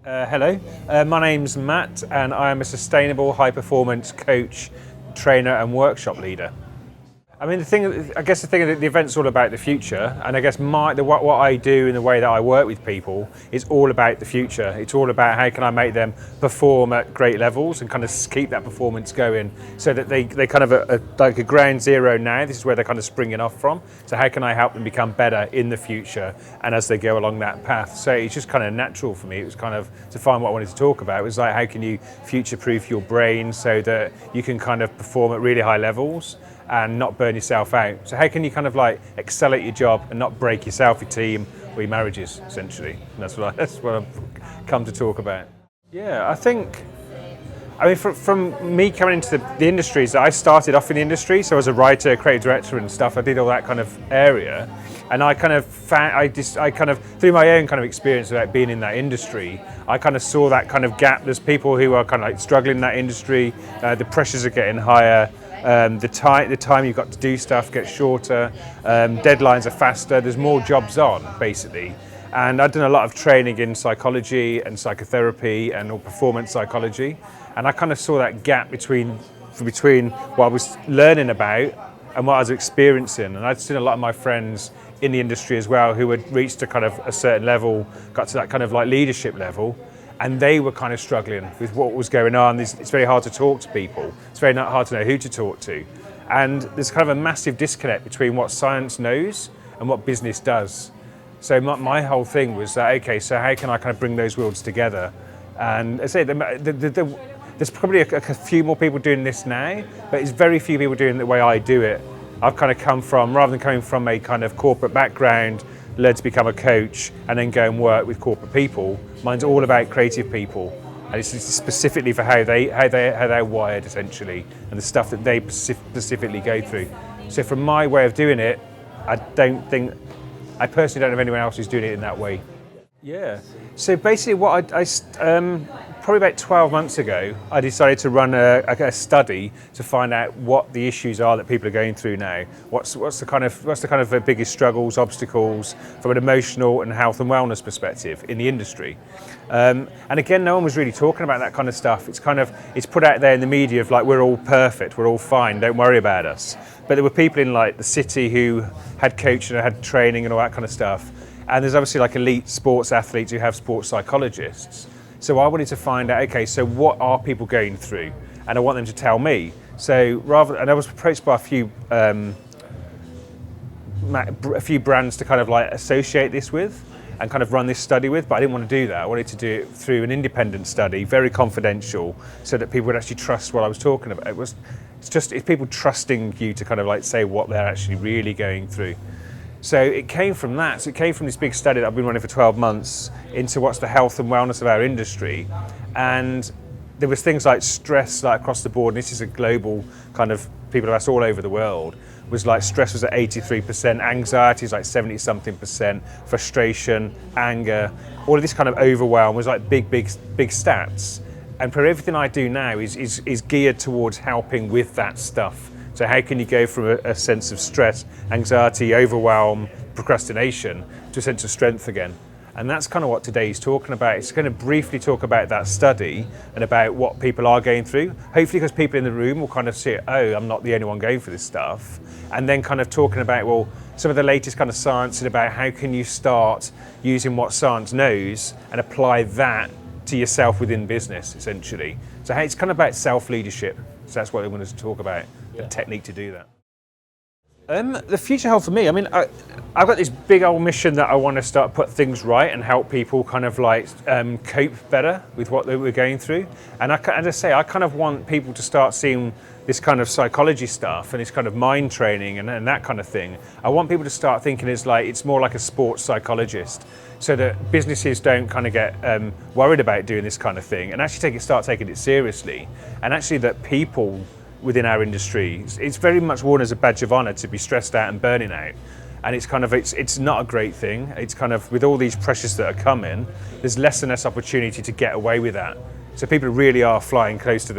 Hello, my name's Matt and I am a sustainable high performance coach, trainer and workshop leader. I mean, the event's all about the future, and I guess what I do in the way that I work with people is all about the future. It's all about how can I make them perform at great levels and kind of keep that performance going so that they kind of like a ground zero now. This is where they're kind of springing off from. So how can I help them become better in the future and as they go along that path? So it's just kind of natural for me. It was kind of to find what I wanted to talk about. It was like, how can you future-proof your brain so that you can kind of perform at really high levels and not burn yourself out. So how can you kind of like excel at your job and not break yourself, your team, or your marriages, essentially? And that's what I've come to talk about. Yeah, I mean, from me coming into the industries, I started off in the industry, so as a writer, creative director and stuff, I did all that kind of area. And I kind of through my own kind of experience about being in that industry, I kind of saw that kind of gap. There's people who are kind of like struggling in that industry, the pressures are getting higher, the time you've got to do stuff gets shorter, deadlines are faster, there's more jobs on, basically. And I've done a lot of training in psychology and psychotherapy and performance psychology, and I kind of saw that gap between what I was learning about and what I was experiencing. And I'd seen a lot of my friends in the industry as well who had reached a kind of a certain level, got to that kind of like leadership level, and they were kind of struggling with what was going on. It's very hard to talk to people. It's very hard to know who to talk to. And there's kind of a massive disconnect between what science knows and what business does. So my whole thing was that, okay, so how can I kind of bring those worlds together? And I say, there's probably a few more people doing this now, but it's very few people doing it the way I do it. I've kind of rather than coming from a kind of corporate background, learned to become a coach and then go and work with corporate people. Mine's all about creative people, and it's specifically for how they're wired essentially, and the stuff that they specifically go through. So from my way of doing it, I personally don't know of anyone else who's doing it in that way. Yeah. So basically, probably about 12 months ago, I decided to run a study to find out what the issues are that people are going through now. What's the kind of biggest struggles, obstacles from an emotional and health and wellness perspective in the industry. And again, no one was really talking about that kind of stuff. It's put out there in the media of like, we're all perfect, we're all fine, don't worry about us. But there were people in like the city who had coaching and had training and all that kind of stuff. And there's obviously like elite sports athletes who have sports psychologists. So I wanted to find out, okay, so what are people going through? And I want them to tell me. And I was approached by a few brands to kind of like associate this with and kind of run this study with, but I didn't want to do that. I wanted to do it through an independent study, very confidential, so that people would actually trust what I was talking about. It's people trusting you to kind of like say what they're actually really going through. So it came from that. So it came from this big study that I've been running for 12 months into what's the health and wellness of our industry. And there was things like stress like across the board, and this is a global kind of, people have asked all over the world, was like stress was at 83%, anxiety is like 70-something%, frustration, anger, all of this kind of overwhelm was like big stats. And for everything I do now is geared towards helping with that stuff. So how can you go from a sense of stress, anxiety, overwhelm, procrastination to a sense of strength again? And that's kind of what today's talking about. It's going to briefly talk about that study and about what people are going through. Hopefully because people in the room will kind of see, oh, I'm not the only one going for this stuff. And then kind of talking about, well, some of the latest kind of science and about how can you start using what science knows and apply that to yourself within business, essentially. So it's kind of about self-leadership. So that's what I wanted to talk about, the technique to do that. The future health for me, I mean, I've got this big old mission that I want to start put things right and help people kind of like cope better with what they were going through. And as I say, I kind of want people to start seeing this kind of psychology stuff and this kind of mind training and that kind of thing. I want people to start thinking it's more like a sports psychologist, so that businesses don't kind of get worried about doing this kind of thing and actually start taking it seriously. And actually that people within our industry, it's very much worn as a badge of honor to be stressed out and burning out. And it's not a great thing. It's kind of, with all these pressures that are coming, there's less and less opportunity to get away with that. So people really are flying close to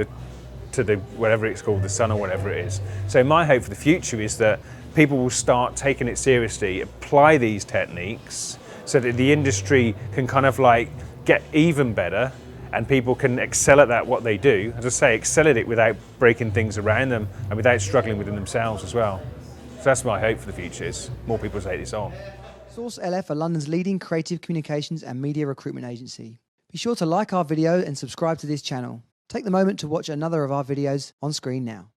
the whatever it's called, the sun or whatever it is. So my hope for the future is that people will start taking it seriously, apply these techniques so that the industry can kind of like get even better, and people can excel at that, what they do. As I say, excel at it without breaking things around them and without struggling within themselves as well. So that's my hope for the future, is more people take this on. Source LF are London's leading creative communications and media recruitment agency. Be sure to like our video and subscribe to this channel. Take the moment to watch another of our videos on screen now.